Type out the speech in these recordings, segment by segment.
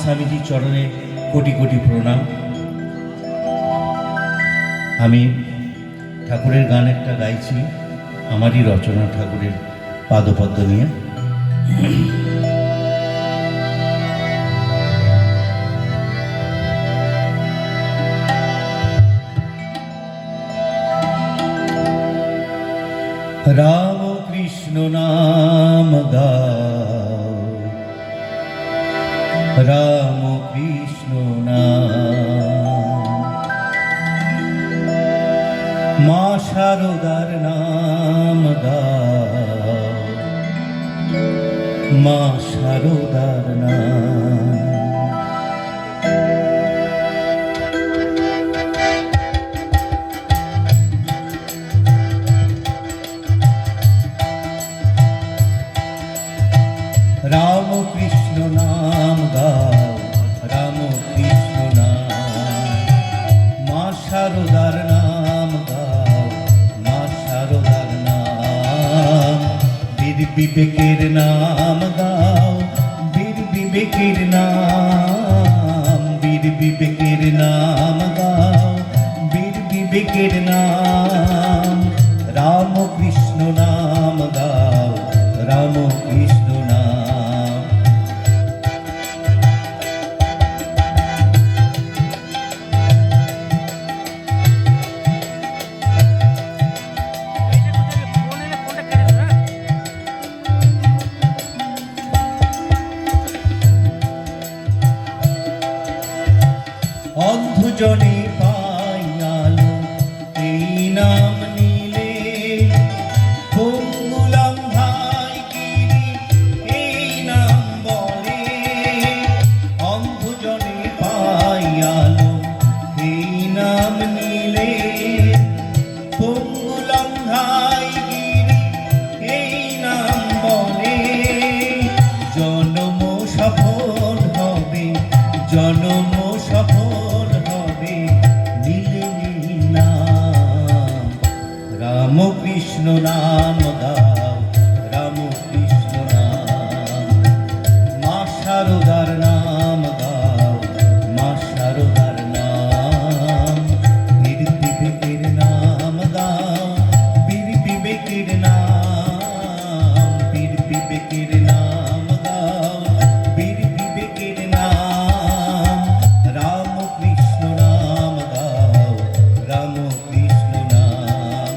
স্বামীজির চরণে কোটি কোটি প্রণাম। আমি ঠাকুরের গান একটা গাইছি, আমারই রচনা, ঠাকুরের পাদপদ্ম নিয়ে। রাম কৃষ্ণ নাম গাও, রাম কৃষ্ণ নাম, মা শারদার নাম গাও, মা শারদার নাম। রাম কৃষ্ণ নাম গাও, রাম কৃষ্ণ নাম, মা শারদার নাম গাও, মা শারদার নাম। বীর বিবেকের নাম গাও, বীর বিবেকের নাম, বীর বিবেকের নাম গাও, বীর বিবেকের নাম। রাম কৃষ্ণ নাম গাও, রাম কৃষ্ণ নাম। অন্ধজনে পাইয়ালো এই নাম নিলে, পঙ্গুলাম ভাই গিরি এই নাম বলে। অন্ধজনে পাইয়ালো এই নাম নিলে, পঙ্গুলাম ভাই গিরি এই নাম বলে। জন্ম সফল হবে, জন্ম সফল হবে, নীলে নীল নাম। রাম কৃষ্ণ নাম গাও, রাম কৃষ্ণ নাম, মা শারদার নাম গাও, মা শারদার নাম। বীর বিবেকের নাম গাও, বীর বিবেকের নাম, বীর বিবেকের নাম গাও, বীর বিবেকের নাম। রাম কৃষ্ণ নাম গাও, রাম কৃষ্ণ নাম।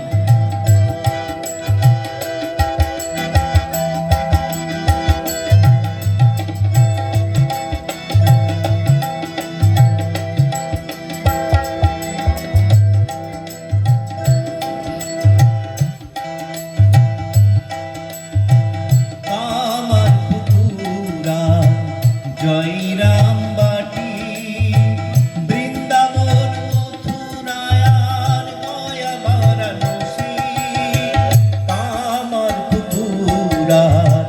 আমার পুকুরা জয় রাম বাটি, বৃন্দাবন মথুরায় আর গয়া বারাণসী। আমার পুকুরার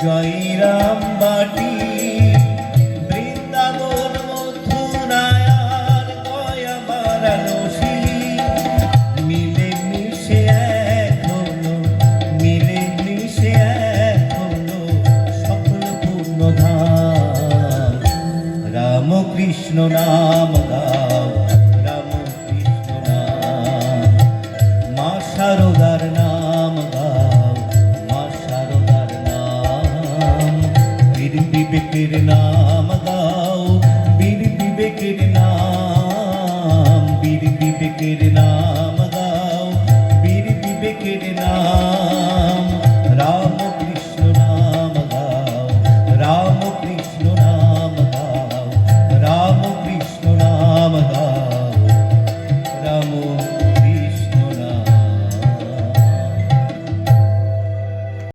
জয় রাম বাটি, বৃন্দাবন মথুরায় আর গয়া বারাণসী। মিলে মিশে এক হলো, মিলে মিশে এক হলো সকল পূর্ণধাম। রাম কৃষ্ণ নাম গাও, রাম কৃষ্ণ নাম, মা শারদার নাম গাও, মা শারদার নাম। বীর বিবেকের নাম গাও, বীর বিবেকের নাম, বীর বিবেকের নাম গাও, বীর বিবেকের নাম।